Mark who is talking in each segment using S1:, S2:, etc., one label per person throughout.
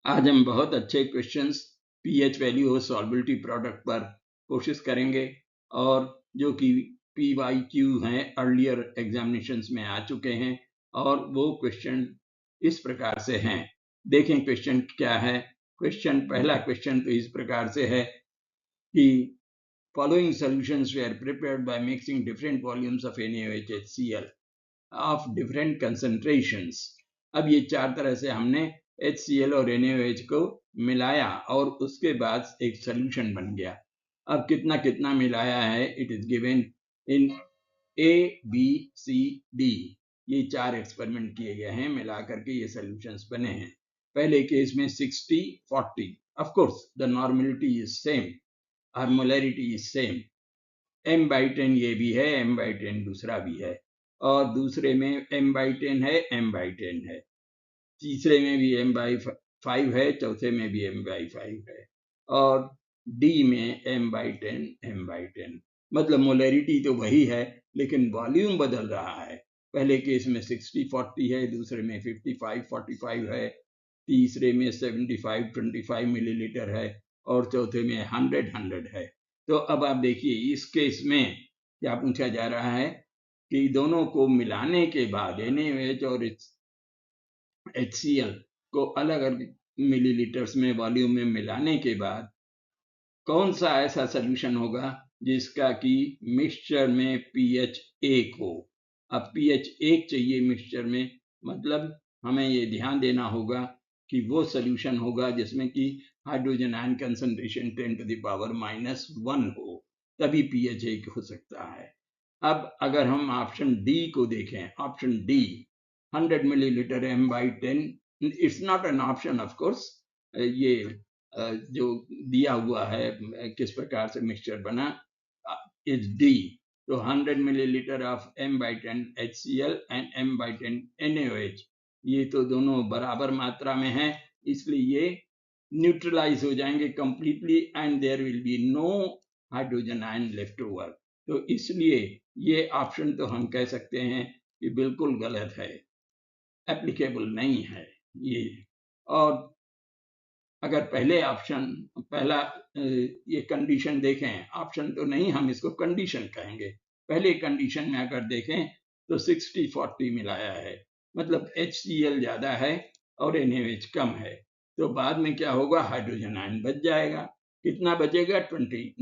S1: आज हम बहुत अच्छे क्वेश्चंस पीएच वैल्यू और सॉल्युबिलिटी प्रोडक्ट पर कोशिश करेंगे और जो कि पीवाईक्यू हैं अर्लियर एग्जामिनेशंस में आ चुके हैं और वो क्वेश्चन इस प्रकार से हैं। देखें क्वेश्चन क्या है। पहला क्वेश्चन तो इस प्रकार से है कि following solutions were prepared by mixing different volumes of NaOH HCl of different concentrations। अब ये चार तरह से हमने HCl और NaOH को मिलाया और उसके बाद एक सॉल्यूशन बन गया। अब कितना कितना मिलाया है, it is given in A, B, C, D। ये चार एक्सपेरिमेंट किए गए हैं, मिला करके ये सॉल्यूशंस बने हैं। पहले केस में 60-40, of course the normality is same, molarity is same. m/10 ये भी है, m/10 दूसरा भी है, और दूसरे में m/10 है, m/10 है, तीसरे में भी m/5 है, चौथे में भी m/5 है, और D में m/10 m/10। मतलब मोलैरिटी तो वही है लेकिन वॉल्यूम बदल रहा है। पहले केस में 60-40 है, दूसरे में 55-45 है, तीसरे में 75-25 मिलीलीटर है, और चौथे में 100-100 है। तो अब आप देखिए इस केस में क्या पूछा जा रहा है कि दोनों को मिलाने के बाद NaOH और HCl को अलग अलग मिलीलीटर्स में वॉल्यूम में मिलाने के बाद कौन सा ऐसा सॉल्यूशन होगा जिसका कि मिक्सचर में pH 1 हो। अब pH 1 चाहिए मिक्सचर में, मतलब हमें ये ध्यान देना होगा कि वो सॉल्यूशन होगा जिसमें कि हाइड्रोजन आयन कंसंट्रेशन 10⁻⁻1 हो, तभी pH 1 हो सकता है। अब अगर हम ऑप्शन डी को देखें, option D 100 millilitre m/10, it's not an option of course, ये जो दिया हुआ है किस प्रकार से मिक्सचर बना इज डी। तो 100 millilitre of m/10 HCl and m/10 NaOH, ये तो दोनों बराबर मात्रा में हैं, इसलिए ये न्यूट्रलाइज हो जाएंगे completely and there will be no hydrogen ion left over. तो इसलिए ये ऑप्शन तो हम कह सकते हैं कि बिल्कुल गलत है, एप्लीकेबल नहीं है ये। और अगर पहला ये कंडीशन देखें, ऑप्शन तो नहीं, हम इसको कंडीशन कहेंगे। पहले कंडीशन में अगर देखें तो 60-40 मिलाया है, मतलब HCl ज्यादा है और NaOH कम है, तो बाद में क्या होगा, हाइड्रोजन आयन बच जाएगा। कितना बचेगा, 20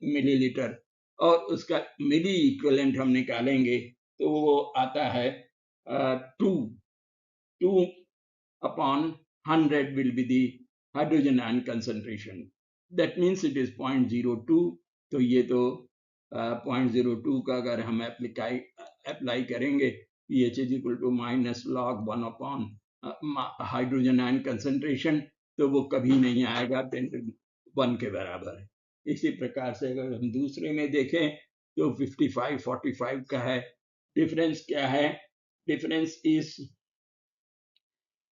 S1: मिलीलीटर, और उसका मिली इक्विवेलेंट हम निकालेंगे तो वो आता है 2/100 will be the hydrogen ion concentration, that means it is 0.02। तो ये तो 0.02 का अगर हम अप्लाई करेंगे pH is equal to -log 1 hydrogen ion concentration, तो वो कभी नहीं आएगा 10⁻1 के बराबर। इसी प्रकार से अगर हम दूसरे में देखें तो 55-45 का है। डिफरेंस क्या है, difference is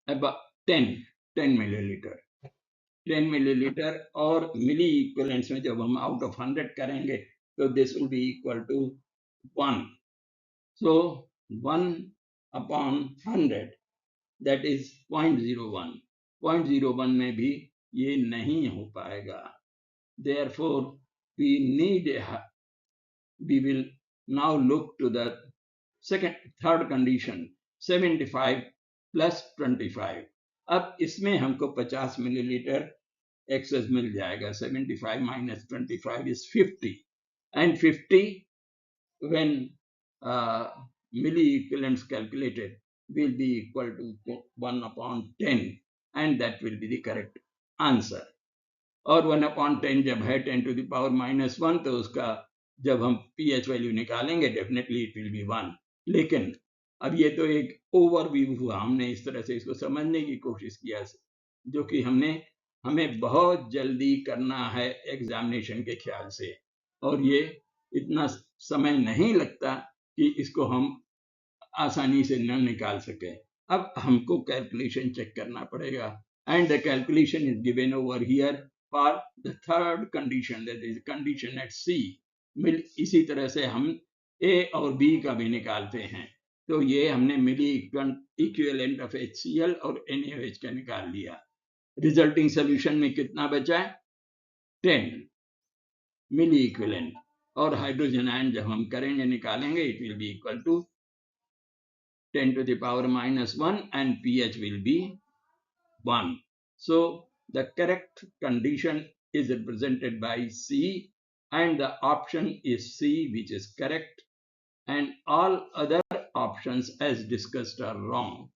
S1: about 10 millilitre, 10 millilitre, और मिली इक्विवेलेंट्स में जब हम आउट ऑफ 100 करेंगे तो this will be equal to 1। So 1/100 that is 0.01। 0.01 में भी ये नहीं हो पाएगा। Therefore we will now look to the third condition, 75 plus 25। अब इसमें हमको 50 मिलीलीटर एक्सेस मिल जाएगा। 75 minus 25 is 50, and 50 when milli equivalents calculated will be equal to 1/10, and that will be the correct answer। और 1/10 जब है 10⁻⁻1, तो उसका जब हम pH वैल्यू निकालेंगे डेफिनेटली इट विल बी 1। लेकिन अब ये तो एक ओवरव्यू हुआ, हमने इस तरह से इसको समझने की कोशिश किया, जो कि हमें बहुत जल्दी करना है एग्जामिनेशन के ख्याल से, और ये इतना समय नहीं लगता कि इसको हम आसानी से न निकाल सके। अब हमको कैलकुलेशन चेक करना पड़ेगा, and the calculation is given over here for the third condition, that is condition at C। इसी तरह से हम A और B का भी निकालते हैं। तो ये हमने मिली इक्विवेलेंट ऑफ HCl और NaOH का निकाल लिया। रिजल्टिंग सोल्यूशन में कितना बचा है? 10 मिली इक्विवेलेंट। और हाइड्रोजन आयन जब हम करेंगे, निकालेंगे, it will be equal to 10 to the power minus 1 and pH will be 1. So the correct condition is represented by C, and the option is C, which is correct, and all other options as discussed are wrong.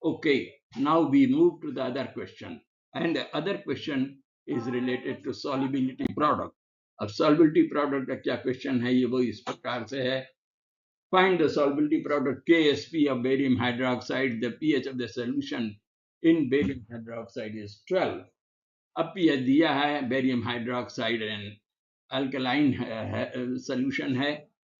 S1: Okay, now we move to the other question, and the other question is related to solubility product. अब solubility product का क्या question है, ये वो इस प्रकार से है. Find the solubility product KSP of barium hydroxide. The pH of the solution in barium hydroxide is 12. अब pH दिया है, barium hydroxide and alkaline solution है,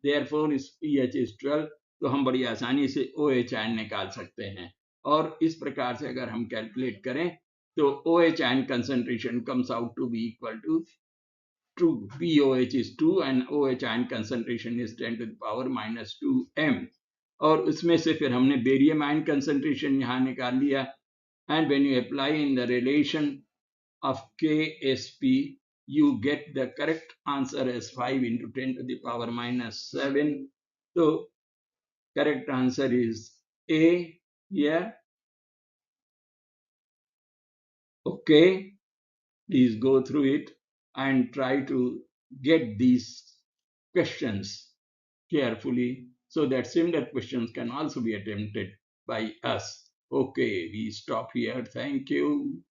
S1: therefore इस pH is 12. तो हम बड़ी आसानी से OH आयन निकाल सकते हैं. और इस प्रकार से अगर हम कैलकुलेट करें तो OH ion concentration comes out to be equal to 2. POH is 2 and OH ion concentration is 10 to the power minus 2 m. और उसमें से फिर हमने बेरियम आयन concentration यहाँ निकाल लिया. And when you apply in the relation of KSP, you get the correct answer as 5 into 10 to the power minus 7. So correct answer is A here. Okay, please go through it and try to get these questions carefully so that similar questions can also be attempted by us. Okay, we stop here. Thank you.